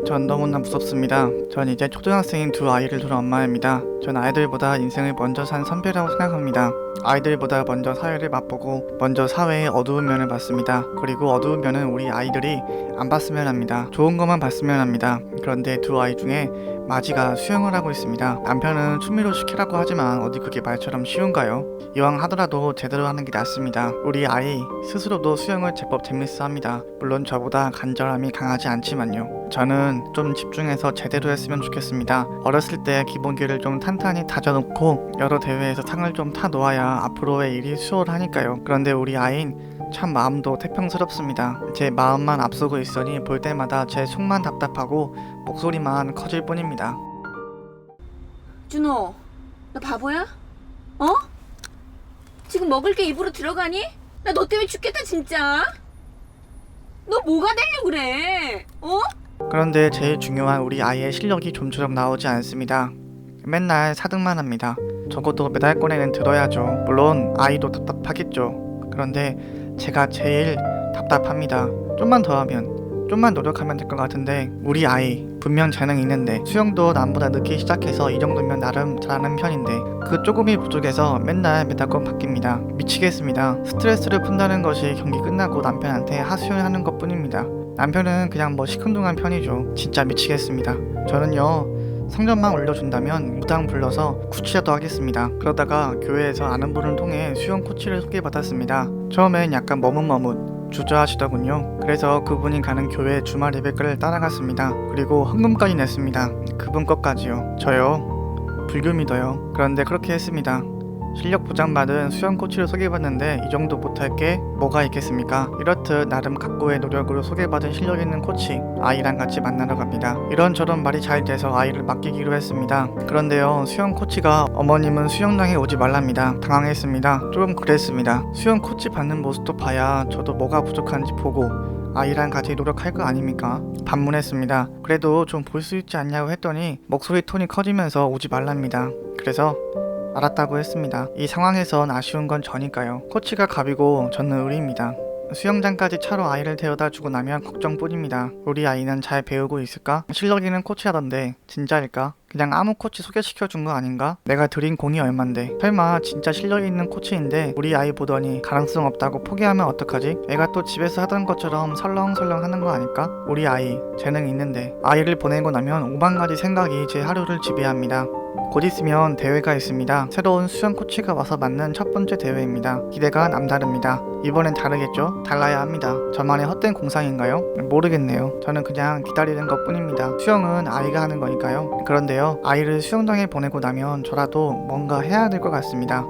전 너무나 무섭습니다. 전 이제 초등학생인 두 아이를 둘 엄마입니다. 전 아이들보다 인생을 먼저 산 선배라고 생각합니다. 아이들보다 먼저 사회를 맛보고 먼저 사회의 어두운 면을 봤습니다. 그리고 어두운 면은 우리 아이들이 안 봤으면 합니다. 좋은 것만 봤으면 합니다. 그런데 두 아이 중에 마지가 수영을 하고 있습니다. 남편은 취미로 시키라고 하지만 어디 그게 말처럼 쉬운가요? 이왕 하더라도 제대로 하는 게 낫습니다. 우리 아이 스스로도 수영을 제법 재밌어 합니다. 물론 저보다 간절함이 강하지 않지만요. 저는 좀 집중해서 제대로 했으면 좋겠습니다. 어렸을 때 기본기를 좀 탄탄히 다져놓고 여러 대회에서 상을 좀 타 놓아야 앞으로의 일이 수월하니까요. 그런데 우리 아이는 참 마음도 태평스럽습니다. 제 마음만 앞서고 있으니 볼 때마다 제 속만 답답하고 목소리만 커질 뿐입니다. 준호, 너 바보야? 어? 지금 먹을 게 입으로 들어가니? 나 너 때문에 죽겠다 진짜. 너 뭐가 되려고 그래? 어? 그런데 제일 중요한 우리 아이의 실력이 좀처럼 나오지 않습니다. 맨날 4등만 합니다. 적어도 메달권에는 들어야죠. 물론 아이도 답답하겠죠. 그런데 제가 제일 답답합니다. 좀만 더 하면, 좀만 노력하면 될 것 같은데 우리 아이 분명 재능 있는데 수영도 남보다 늦게 시작해서 이 정도면 나름 잘하는 편인데 그 조금이 부족해서 맨날 메달권 바뀝니다. 미치겠습니다. 스트레스를 푼다는 것이 경기 끝나고 남편한테 하소연하는 것 뿐입니다. 남편은 그냥 뭐 시큰둥한 편이죠. 진짜 미치겠습니다. 저는요, 성적만 올려준다면 무당 불러서 코치라도 하겠습니다. 그러다가 교회에서 아는 분을 통해 수영 코치를 소개받았습니다. 처음엔 약간 머뭇머뭇 주저하시더군요. 그래서 그분이 가는 교회 주말 예배를 따라갔습니다. 그리고 헌금까지 냈습니다. 그분 것까지요. 저요, 불교 믿어요. 그런데 그렇게 했습니다. 실력 보장받은 수영 코치를 소개받는데 이 정도 못할 게 뭐가 있겠습니까? 이렇듯 나름 각고의 노력으로 소개받은 실력 있는 코치 아이랑 같이 만나러 갑니다. 이런저런 말이 잘 돼서 아이를 맡기기로 했습니다. 그런데요, 수영 코치가 어머님은 수영장에 오지 말랍니다. 당황했습니다. 좀 그랬습니다. 수영 코치 받는 모습도 봐야 저도 뭐가 부족한지 보고 아이랑 같이 노력할 거 아닙니까? 반문했습니다. 그래도 좀 볼 수 있지 않냐고 했더니 목소리 톤이 커지면서 오지 말랍니다. 그래서 알았다고 했습니다. 이 상황에선 아쉬운 건 저니까요. 코치가 갑이고 저는 을입니다. 수영장까지 차로 아이를 데려다 주고 나면 걱정뿐입니다. 우리 아이는 잘 배우고 있을까? 실력 있는 코치라던데 진짜일까? 그냥 아무 코치 소개시켜준 거 아닌가? 내가 들인 공이 얼만데 설마 진짜 실력 있는 코치인데 우리 아이 보더니 가능성 없다고 포기하면 어떡하지? 애가 또 집에서 하던 것처럼 설렁설렁 하는 거 아닐까? 우리 아이 재능 있는데 아이를 보내고 나면 5만가지 생각이 제 하루를 지배합니다. 곧 있으면 대회가 있습니다. 새로운 수영 코치가 와서 맞는 첫 번째 대회입니다. 기대가 남다릅니다. 이번엔 다르겠죠? 달라야 합니다. 저만의 헛된 공상인가요? 모르겠네요. 저는 그냥 기다리는 것 뿐입니다. 수영은 아이가 하는 거니까요. 그런데요, 아이를 수영장에 보내고 나면 저라도 뭔가 해야 될 것 같습니다.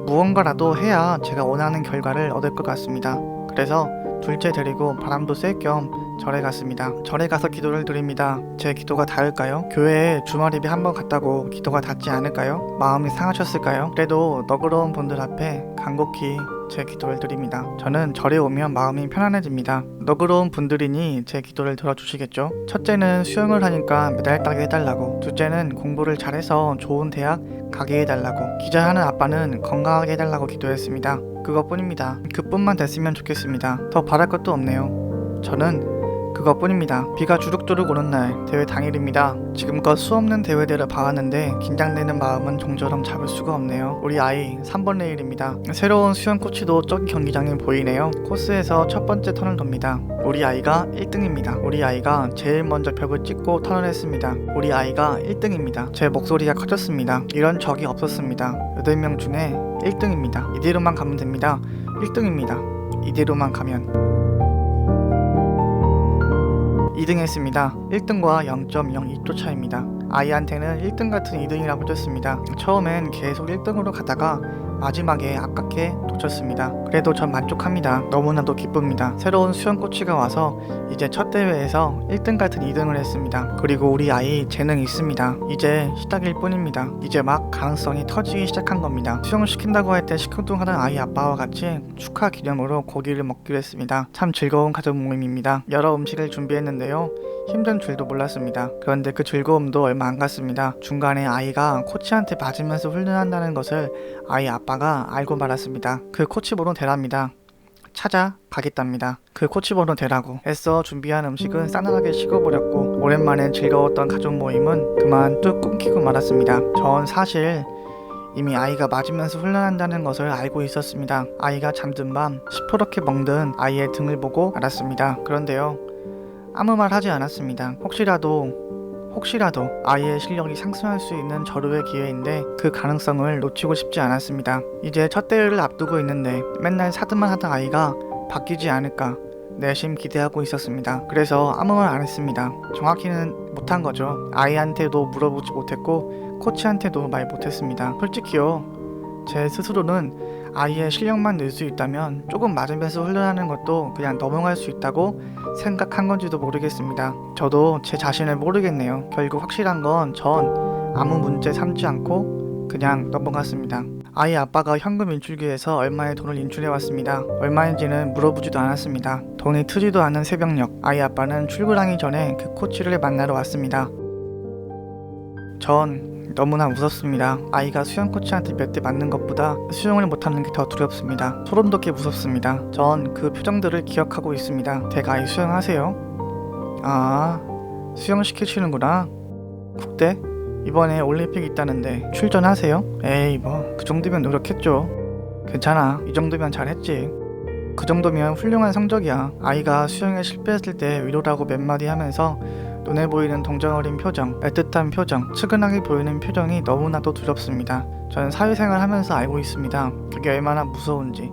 무언가라도 해야 제가 원하는 결과를 얻을 것 같습니다. 그래서 둘째 데리고 바람도 쐴 겸 절에 갔습니다. 절에 가서 기도를 드립니다. 제 기도가 닿을까요? 교회에 주말 예배 한번 갔다고 기도가 닿지 않을까요? 마음이 상하셨을까요? 그래도 너그러운 분들 앞에 간곡히 제 기도를 드립니다. 저는 절에 오면 마음이 편안해집니다. 너그러운 분들이니 제 기도를 들어주시겠죠? 첫째는 수영을 하니까 메달 따게 해달라고, 둘째는 공부를 잘해서 좋은 대학 가게 해달라고, 기자하는 아빠는 건강하게 해달라고 기도했습니다. 그것뿐입니다. 그뿐만 됐으면 좋겠습니다. 더 바랄 것도 없네요. 저는 그것뿐입니다. 비가 주룩주룩 오는 날 대회 당일입니다. 지금껏 수없는 대회들을 봐왔는데 긴장되는 마음은 좀처럼 잡을 수가 없네요. 우리 아이 3번 레일입니다. 새로운 수영 코치도 저기 경기장에 보이네요. 코스에서 첫 번째 턴을 돕니다. 우리 아이가 1등입니다. 우리 아이가 제일 먼저 벽을 찍고 턴을 했습니다. 우리 아이가 1등입니다. 제 목소리가 커졌습니다. 이런 적이 없었습니다. 8명 중에 1등입니다. 이대로만 가면 됩니다. 1등입니다. 이대로만 가면 2등 했습니다. 1등과 0.02초 차입니다. 아이한테는 1등 같은 2등이라고 줬습니다. 처음엔 계속 1등으로 가다가 마지막에 아깝게 놓쳤습니다. 그래도 전 만족합니다. 너무나도 기쁩니다. 새로운 수영 코치가 와서 이제 첫 대회에서 1등 같은 2등을 했습니다. 그리고 우리 아이 재능 있습니다. 이제 시작일 뿐입니다. 이제 막 가능성이 터지기 시작한 겁니다. 수영을 시킨다고 할 때 시큰둥하던 아이 아빠와 같이 축하 기념으로 고기를 먹기로 했습니다. 참 즐거운 가족 모임입니다. 여러 음식을 준비했는데요, 힘든 줄도 몰랐습니다. 그런데 그 즐거움도 얼마 안 갔습니다. 중간에 아이가 코치한테 맞으면서 훈련한다는 것을 아이 아빠가 알고 말았습니다. 그 코치 번호 대랍니다. 찾아가겠답니다. 그 코치번호 대라고. 애써 준비한 음식은 싸늘하게 식어버렸고 오랜만에 즐거웠던 가족 모임은 그만 뚝 끊기고 말았습니다. 전 사실 이미 아이가 맞으면서 훈련한다는 것을 알고 있었습니다. 아이가 잠든 밤 시퍼렇게 멍든 아이의 등을 보고 알았습니다. 그런데요, 아무 말 하지 않았습니다. 혹시라도 아이의 실력이 상승할 수 있는 절호의 기회인데 그 가능성을 놓치고 싶지 않았습니다. 이제 첫 대회를 앞두고 있는데 맨날 사드만 하던 아이가 바뀌지 않을까 내심 기대하고 있었습니다. 그래서 아무 말 안 했습니다. 정확히는 못한 거죠. 아이한테도 물어보지 못했고 코치한테도 말 못했습니다. 솔직히요, 제 스스로는 아이의 실력만 늘 수 있다면 조금 맞으면서 훈련하는 것도 그냥 넘어갈 수 있다고 생각한 건지도 모르겠습니다. 저도 제 자신을 모르겠네요. 결국 확실한 건 전 아무 문제 삼지 않고 그냥 넘어갔습니다. 아이 아빠가 현금 인출기에서 얼마의 돈을 인출해 왔습니다. 얼마인지는 물어보지도 않았습니다. 돈이 트지도 않은 새벽녘, 아이 아빠는 출근하기 전에 그 코치를 만나러 왔습니다. 전 너무나 무섭습니다. 아이가 수영 코치한테 몇 대 맞는 것보다 수영을 못하는 게 더 두렵습니다. 소름 돋게 무섭습니다. 전 그 표정들을 기억하고 있습니다. 댁 아이 수영하세요? 아, 수영 시키시는구나. 국대? 이번에 올림픽 있다는데 출전하세요? 에이 뭐 그 정도면 노력했죠. 괜찮아, 이 정도면 잘했지. 그 정도면 훌륭한 성적이야. 아이가 수영에 실패했을 때 위로라고 몇 마디 하면서 눈에 보이는 동정 어린 표정, 애틋한 표정, 측은하게 보이는 표정이 너무나도 두렵습니다. 저는 사회생활 하면서 알고 있습니다. 그게 얼마나 무서운지,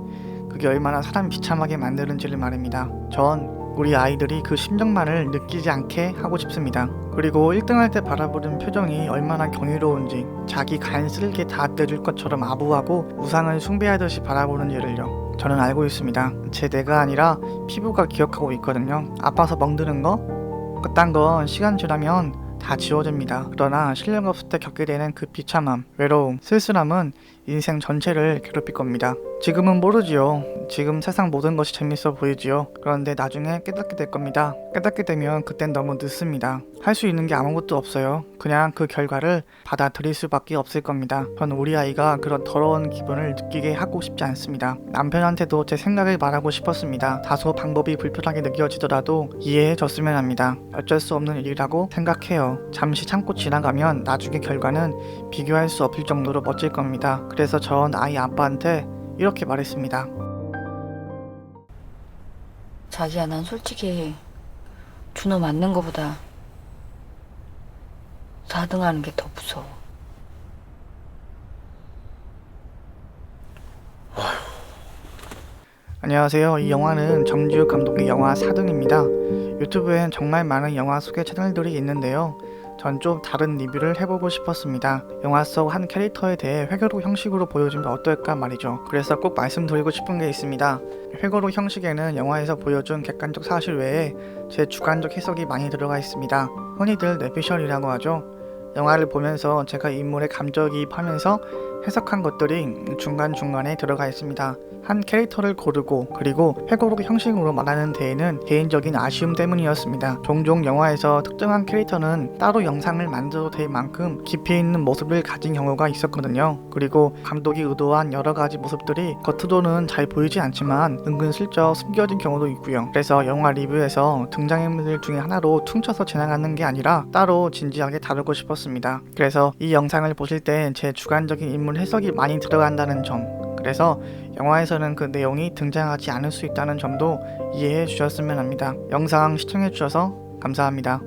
그게 얼마나 사람 비참하게 만드는지를 말입니다. 전 우리 아이들이 그 심정만을 느끼지 않게 하고 싶습니다. 그리고 1등할 때 바라보는 표정이 얼마나 경이로운지, 자기 간쓸게 다 떼줄 것처럼 아부하고 우상을 숭배하듯이 바라보는지를요, 저는 알고 있습니다. 제 뇌가 아니라 피부가 기억하고 있거든요. 아파서 멍드는 거? 그딴 건 시간 지나면 다 지워집니다. 그러나 실력 없을 때 겪게 되는 그 비참함, 외로움, 쓸쓸함은 인생 전체를 괴롭힐 겁니다. 지금은 모르지요. 지금 세상 모든 것이 재밌어 보이지요. 그런데 나중에 깨닫게 될 겁니다. 깨닫게 되면 그땐 너무 늦습니다. 할 수 있는 게 아무것도 없어요. 그냥 그 결과를 받아들일 수밖에 없을 겁니다. 전 우리 아이가 그런 더러운 기분을 느끼게 하고 싶지 않습니다. 남편한테도 제 생각을 말하고 싶었습니다. 다소 방법이 불편하게 느껴지더라도 이해해 줬으면 합니다. 어쩔 수 없는 일이라고 생각해요. 잠시 참고 지나가면 나중에 결과는 비교할 수 없을 정도로 멋질 겁니다. 그래서 전 아이 아빠한테 이렇게 말했습니다. 자기야, 난 솔직히 준호 맞는 거보다 4등하는 게 더 무서워. 안녕하세요. 이 영화는 정지욱 감독의 영화 4등입니다. 유튜브엔 정말 많은 영화 소개 채널들이 있는데요. 전 좀 다른 리뷰를 해보고 싶었습니다. 영화 속 한 캐릭터에 대해 회고록 형식으로 보여주면 어떨까 말이죠. 그래서 꼭 말씀드리고 싶은 게 있습니다. 회고록 형식에는 영화에서 보여준 객관적 사실 외에 제 주관적 해석이 많이 들어가 있습니다. 흔히들 뇌피셜이라고 하죠. 영화를 보면서 제가 인물에 감정이입하면서 해석한 것들이 중간중간에 들어가 있습니다. 한 캐릭터를 고르고 그리고 회고록 형식으로 말하는 데에는 개인적인 아쉬움 때문이었습니다. 종종 영화에서 특정한 캐릭터는 따로 영상을 만들어도 될 만큼 깊이 있는 모습을 가진 경우가 있었거든요. 그리고 감독이 의도한 여러 가지 모습들이 겉으로는 잘 보이지 않지만 은근슬쩍 숨겨진 경우도 있고요. 그래서 영화 리뷰에서 등장인물 중에 하나로 퉁쳐서 지나가는 게 아니라 따로 진지하게 다루고 싶었습니다. 그래서 이 영상을 보실 때 제 주관적인 인물 해석이 많이 들어간다는 점, 그래서 영화에서는 그 내용이 등장하지 않을 수 있다는 점도 이해해 주셨으면 합니다. 영상 시청해 주셔서 감사합니다.